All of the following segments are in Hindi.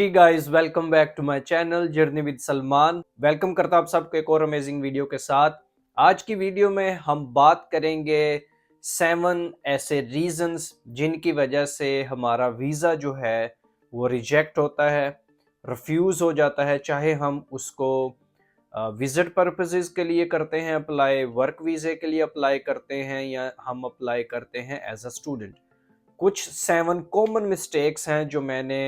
Ji guys, welcome back to my channel journey with Salman. Welcome करता हूं आप सबको एक और अमेजिंग वीडियो के साथ। आज की वीडियो में हम बात करेंगे 7 ऐसे रीजंस जिनकी वजह से हमारा वीज़ा जो है वो रिजेक्ट होता है, रिफ्यूज़ हो जाता है। चाहे हम उसको विजिट पर्पसेस के लिए करते हैं अप्लाई, वर्क वीज़े के लिए अप्लाई करते हैं, या हम अप्लाई करते हैं एज अ स्टूडेंट। कुछ 7 कॉमन मिस्टेक्स हैं जो मैंने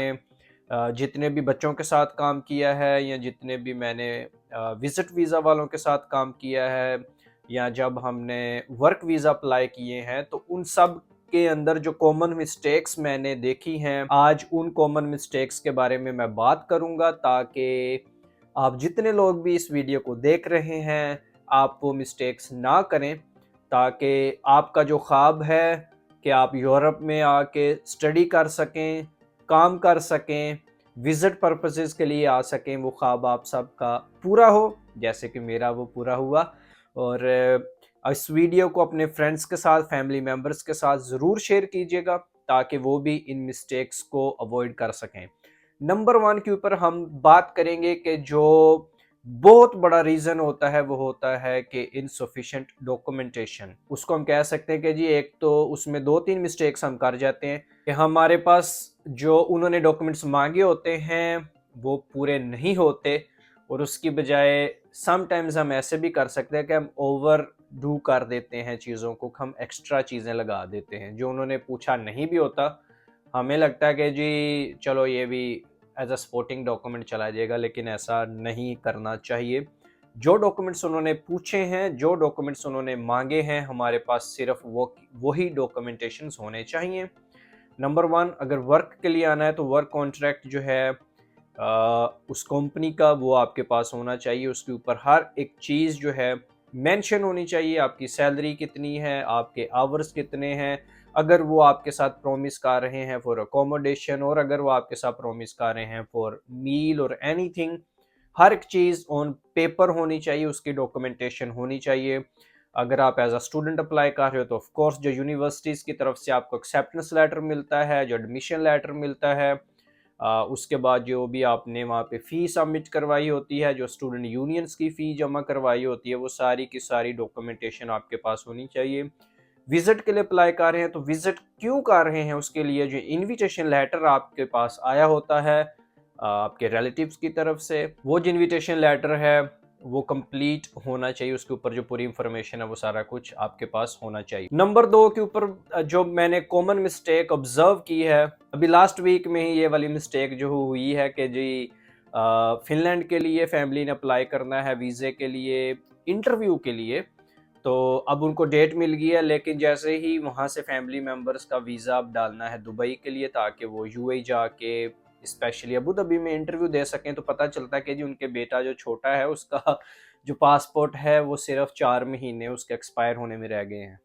जितने भी बच्चों के साथ काम किया है, या जितने भी मैंने विजिट वीज़ा वालों के साथ काम किया है, या जब हमने वर्क वीज़ा अप्लाई किए हैं, तो उन सब के अंदर जो कॉमन मिस्टेक्स मैंने देखी हैं, आज उन कॉमन मिस्टेक्स के बारे में मैं बात करूंगा, ताकि आप जितने लोग भी इस वीडियो को देख रहे हैं आप वो मिस्टेक्स ना करें, ताकि आपका जो ख्वाब है कि आप यूरोप में आके स्टडी कर सकें, काम कर सकें, विजिट पर्पसेस के लिए आ सकें, वो ख्वाब आप सबका पूरा हो, जैसे कि मेरा वो पूरा हुआ। और इस वीडियो को अपने फ्रेंड्स के साथ, फैमिली मेम्बर्स के साथ ज़रूर शेयर कीजिएगा, ताकि वो भी इन मिस्टेक्स को अवॉइड कर सकें। नंबर 1 के ऊपर हम बात करेंगे कि जो बहुत बड़ा रीज़न होता है वो होता है कि इनसफिशिएंट डॉक्यूमेंटेशन। उसको हम कह सकते हैं कि जी, एक तो उसमें 2-3 मिस्टेक्स हम कर जाते हैं कि हमारे पास जो उन्होंने डॉक्यूमेंट्स मांगे होते हैं वो पूरे नहीं होते, और उसकी बजाय समटाइम्स हम ऐसे भी कर सकते हैं कि हम ओवर डू कर देते हैं चीज़ों को, हम एक्स्ट्रा चीज़ें लगा देते हैं जो उन्होंने पूछा नहीं भी होता। हमें लगता है कि जी चलो ये भी एज अ सपोर्टिंग डॉक्यूमेंट चला जाएगा, लेकिन ऐसा नहीं करना चाहिए। जो डॉक्यूमेंट्स उन्होंने पूछे हैं, जो डॉक्यूमेंट्स उन्होंने मांगे हैं, हमारे पास सिर्फ वही डॉक्यूमेंटेशंस होने चाहिए। नंबर 1, अगर वर्क के लिए आना है तो वर्क कॉन्ट्रैक्ट जो है उस कंपनी का वो आपके पास होना चाहिए। उसके ऊपर हर एक चीज़ जो है मेंशन होनी चाहिए, आपकी सैलरी कितनी है, आपके आवर्स कितने हैं, अगर वो आपके साथ प्रॉमिस कर रहे हैं फॉर अकोमोडेशन, और अगर वो आपके साथ प्रॉमिस कर रहे हैं फॉर मील और एनीथिंग, हर एक चीज़ ऑन पेपर होनी चाहिए, उसकी डॉक्यूमेंटेशन होनी चाहिए। अगर आप एज अ स्टूडेंट अप्लाई कर रहे हो तो ऑफ कोर्स जो यूनिवर्सिटीज़ की तरफ से आपको एक्सेप्टेंस लेटर मिलता है, जो एडमिशन लेटर मिलता है, उसके बाद जो भी आपने वहाँ पे फ़ी सबमिट करवाई होती है, जो स्टूडेंट यूनियंस की फ़ी जमा करवाई होती है, वो सारी की सारी डॉक्यूमेंटेशन आपके पास होनी चाहिए। विजिट के लिए अप्लाई कर रहे हैं तो विजिट क्यों कर रहे हैं, उसके लिए जो इनविटेशन लेटर आपके पास आया होता है आपके रिलेटिव्स की तरफ से, वो जो इनविटेशन लेटर है वो कंप्लीट होना चाहिए। उसके ऊपर जो पूरी इंफॉर्मेशन है वो सारा कुछ आपके पास होना चाहिए। नंबर 2 के ऊपर जो मैंने कॉमन मिस्टेक ऑब्जर्व की है, अभी लास्ट वीक में ही ये वाली मिस्टेक जो हुई है कि जी फिनलैंड के लिए फैमिली ने अप्लाई करना है वीज़े के लिए, इंटरव्यू के लिए। तो अब उनको डेट मिल गई है, लेकिन जैसे ही वहाँ से फैमिली मेम्बर्स का वीज़ा अब डालना है दुबई के लिए, ताकि वो यूएई जाके स्पेशली अबू धाबी में इंटरव्यू दे सकें, तो पता चलता है कि जी उनके बेटा जो छोटा है उसका जो पासपोर्ट है वो सिर्फ 4 महीने उसके एक्सपायर होने में रह गए हैं।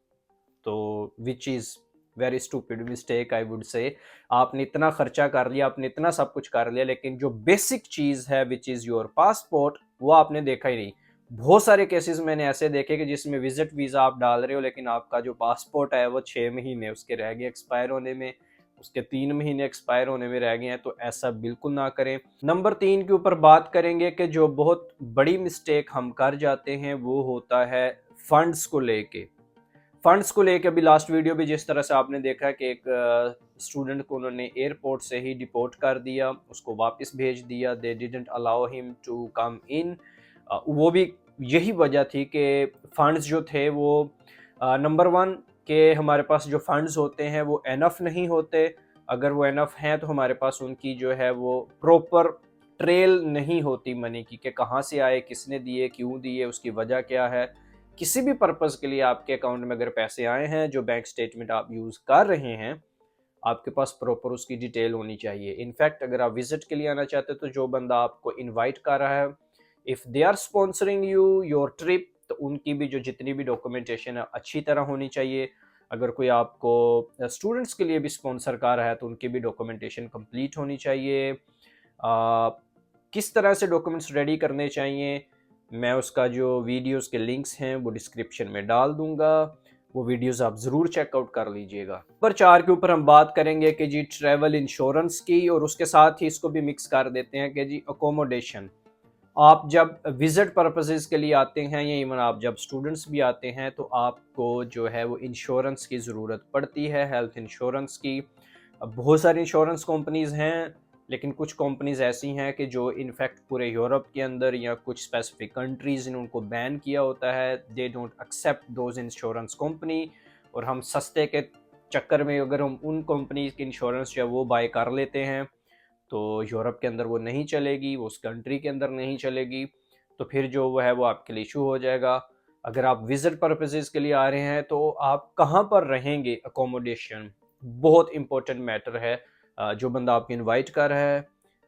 तो which is very stupid mistake I would say. आपने इतना खर्चा कर लिया, आपने इतना सब कुछ कर लिया, लेकिन जो बेसिक चीज़ है विच इज़ योर पासपोर्ट, वो आपने देखा ही नहीं। बहुत सारे केसेस मैंने ऐसे देखे कि जिसमें विजिट वीज़ा आप डाल रहे हो, लेकिन आपका जो पासपोर्ट है वो 6 महीने उसके रह गए एक्सपायर होने में, उसके 3 महीने एक्सपायर होने में रह गए हैं। तो ऐसा बिल्कुल ना करें। नंबर 3 के ऊपर बात करेंगे कि जो बहुत बड़ी मिस्टेक हम कर जाते हैं वो होता है फंड्स को लेके। फंड्स को लेके अभी लास्ट वीडियो भी जिस तरह से आपने देखा कि एक स्टूडेंट को उन्होंने एयरपोर्ट से ही डिपोर्ट कर दिया, उसको वापस भेज दिया, they didn't allow him to come in. वो भी यही वजह थी कि फंड्स जो थे वो नंबर 1 के हमारे पास जो फंड्स होते हैं वो एनफ नहीं होते। अगर वो एनफ हैं तो हमारे पास उनकी जो है वो प्रॉपर ट्रेल नहीं होती मनी की, कि कहाँ से आए, किसने दिए, क्यों दिए, उसकी वजह क्या है। किसी भी पर्पज़ के लिए आपके अकाउंट में अगर पैसे आए हैं, जो बैंक स्टेटमेंट आप यूज़ कर रहे हैं, आपके पास प्रॉपर उसकी डिटेल होनी चाहिए। इनफैक्ट अगर आप विजिट के लिए आना चाहते हो तो जो बंदा आपको इनवाइट कर रहा है, if they are sponsoring you your trip, तो उनकी भी जो जितनी भी डॉक्यूमेंटेशन है अच्छी तरह होनी चाहिए। अगर कोई आपको स्टूडेंट्स के लिए भी स्पॉन्सर कर रहा है तो उनकी भी डॉक्यूमेंटेशन कंप्लीट होनी चाहिए। किस तरह से डॉक्यूमेंट्स रेडी करने चाहिए, मैं उसका जो वीडियोस के लिंक्स हैं वो डिस्क्रिप्शन में डाल दूंगा। वो वीडियोस आप ज़रूर चेकआउट कर लीजिएगा। नंबर 4 के ऊपर हम बात करेंगे कि जी ट्रैवल इंश्योरेंस की, और उसके साथ ही इसको भी मिक्स कर देते हैं कि जी अकोमोडेशन। आप जब विज़िट पर्पसेस के लिए आते हैं या इवन आप जब स्टूडेंट्स भी आते हैं तो आपको जो है वो इंश्योरेंस की ज़रूरत पड़ती है, हेल्थ इंश्योरेंस की। अब बहुत सारी इंश्योरेंस कंपनीज़ हैं, लेकिन कुछ कंपनीज़ ऐसी हैं कि जो इनफैक्ट पूरे यूरोप के अंदर या कुछ स्पेसिफिक कंट्रीज़ ने उनको बैन किया होता है। They don't accept those insurance company, और हम सस्ते के चक्कर में अगर हम उन कंपनीज की इंश्योरेंस जो है वो बाय कर लेते हैं तो यूरोप के अंदर वो नहीं चलेगी, वो उस कंट्री के अंदर नहीं चलेगी, तो फिर जो वो है वो आपके लिए इशू हो जाएगा। अगर आप विजिट पर्पसेस के लिए आ रहे हैं तो आप कहाँ पर रहेंगे, अकोमोडेशन बहुत इंपॉर्टेंट मैटर है। जो बंदा आपको इनवाइट कर रहा है,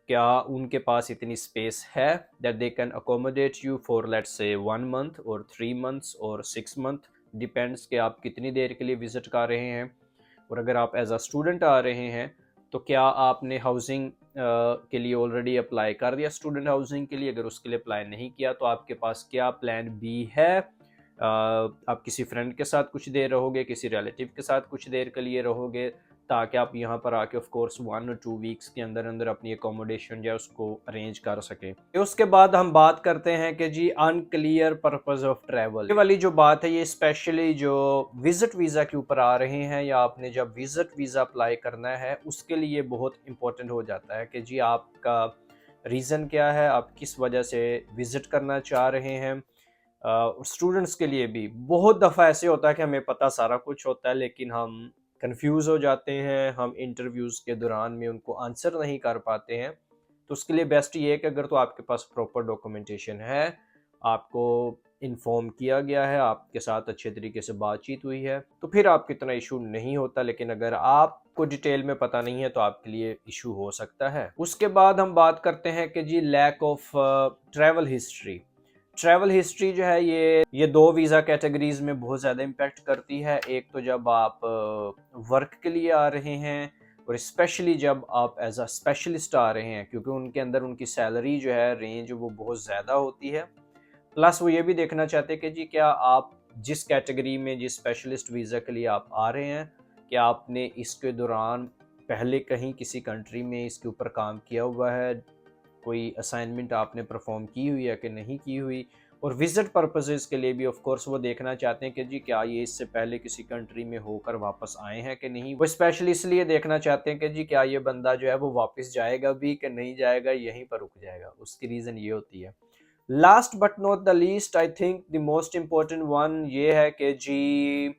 क्या उनके पास इतनी स्पेस है that they can accommodate you for let's say 1 month और 3 मंथ्स और 6 मंथ, डिपेंड्स कि आप कितनी देर के लिए विजिट कर रहे हैं। और अगर आप एज अ स्टूडेंट आ रहे हैं तो क्या आपने हाउसिंग के लिए ऑलरेडी अप्लाई कर दिया, स्टूडेंट हाउसिंग के लिए? अगर उसके लिए अप्लाई नहीं किया तो आपके पास क्या प्लान बी है? आप किसी फ्रेंड के साथ कुछ देर रहोगे, किसी रिलेटिव के साथ कुछ देर के लिए रहोगे, ताकि आप यहाँ पर आके ऑफ कोर्स 1 और 2 वीक्स के अंदर अंदर अपनी अकोमोडेशन जो है उसको अरेंज कर सकें। उसके बाद हम बात करते हैं कि जी अनक्लियर पर्पस ऑफ ट्रैवल। ये वाली जो बात है ये स्पेशली जो विजिट वीज़ा के ऊपर आ रहे हैं, या आपने जब विजिट वीज़ा अप्लाई करना है उसके लिए बहुत इंपॉर्टेंट हो जाता है कि जी आपका रीज़न क्या है, आप किस वजह से विजिट करना चाह रहे हैं। स्टूडेंट्स के लिए भी बहुत दफ़ा ऐसे होता है कि हमें पता सारा कुछ होता है लेकिन हम कंफ्यूज हो जाते हैं, हम इंटरव्यूज़ के दौरान में उनको आंसर नहीं कर पाते हैं। तो उसके लिए बेस्ट ये है कि अगर तो आपके पास प्रॉपर डॉक्यूमेंटेशन है, आपको इन्फॉर्म किया गया है, आपके साथ अच्छे तरीके से बातचीत हुई है, तो फिर आपको इतना इशू नहीं होता। लेकिन अगर आपको डिटेल में पता नहीं है तो आपके लिए इशू हो सकता है। उसके बाद हम बात करते हैं कि जी lack of travel history. Travel history जो है ये दो वीज़ा कैटेगरीज में बहुत ज़्यादा इम्पेक्ट करती है। एक तो जब आप वर्क के लिए आ रहे हैं, और स्पेशली जब आप एज अ स्पेशलिस्ट आ रहे हैं, क्योंकि उनके अंदर उनकी सैलरी जो है रेंज वो बहुत ज़्यादा होती है। प्लस वो ये भी देखना चाहते हैं कि जी क्या आप जिस कैटेगरी में, जिस स्पेशलिस्ट वीज़ा के लिए आप आ रहे हैं, क्या आपने इसके दौरान पहले कहीं किसी कंट्री में इसके ऊपर काम किया हुआ है, कोई असाइनमेंट आपने परफॉर्म की हुई है कि नहीं की हुई। और विजिट पर्पसेस के लिए भी ऑफ कोर्स वो देखना चाहते हैं कि जी क्या ये इससे पहले किसी कंट्री में होकर वापस आए हैं कि नहीं। वो स्पेशली इसलिए देखना चाहते हैं कि जी क्या ये बंदा जो है वो वापस जाएगा भी कि नहीं जाएगा, यहीं पर रुक जाएगा। उसकी रीज़न ये होती है। Last but not the least, I think the most important one ये है कि जी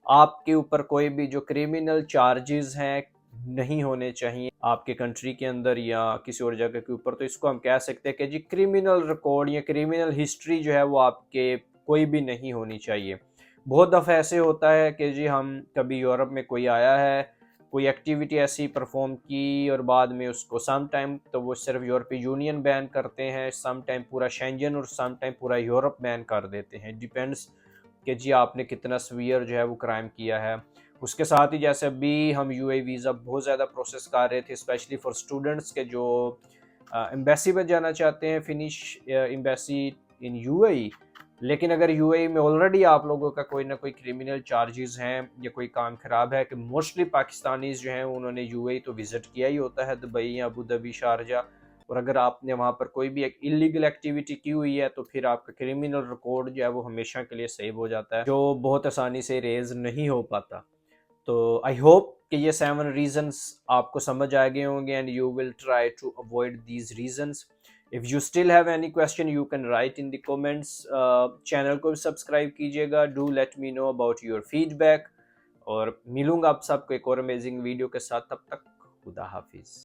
आपके ऊपर कोई भी जो क्रिमिनल चार्जेस हैं नहीं होने चाहिए आपके कंट्री के अंदर या किसी और जगह के ऊपर। तो इसको हम कह सकते हैं कि जी क्रिमिनल रिकॉर्ड या क्रिमिनल हिस्ट्री जो है वो आपके कोई भी नहीं होनी चाहिए। बहुत दफ़ा ऐसे होता है कि जी हम कभी यूरोप में कोई आया है, कोई एक्टिविटी ऐसी परफॉर्म की, और बाद में उसको सम टाइम तो वो सिर्फ यूरोपीय यूनियन बैन करते हैं, सम टाइम पूरा शेंजन, और सम टाइम पूरा यूरोप बैन कर देते हैं। डिपेंड्स कि जी आपने कितना सवियर जो है वो क्राइम किया है। उसके साथ ही जैसे अभी हम यूएई वीज़ा बहुत ज़्यादा प्रोसेस कर रहे थे, स्पेशली फॉर स्टूडेंट्स के जो एम्बेसी में जाना चाहते हैं, फिनिश एम्बेसी इन यूएई। लेकिन अगर यूएई में ऑलरेडी आप लोगों का कोई ना कोई क्रिमिनल चार्जेस हैं या कोई काम ख़राब है, कि मोस्टली पाकिस्तानीज़ जो हैं उन्होंने यूएई तो विज़िट किया ही होता है, दुबई या अबू धाबी, शारजा। और अगर आपने वहाँ पर कोई भी एक इलीगल एक्टिविटी की हुई है तो फिर आपका क्रिमिनल रिकॉर्ड जो है वो हमेशा के लिए सेव हो जाता है, जो बहुत आसानी से रेज नहीं हो पाता। तो आई होप कि ये 7 रीजंस आपको समझ आ गए होंगे, and you will try to avoid these reasons. If you still have any question you can write in the comments. Channel को भी सब्सक्राइब कीजिएगा। Do let me know about your feedback, और मिलूंगा आप सबको एक और अमेजिंग वीडियो के साथ। तब तक खुदा हाफिज़।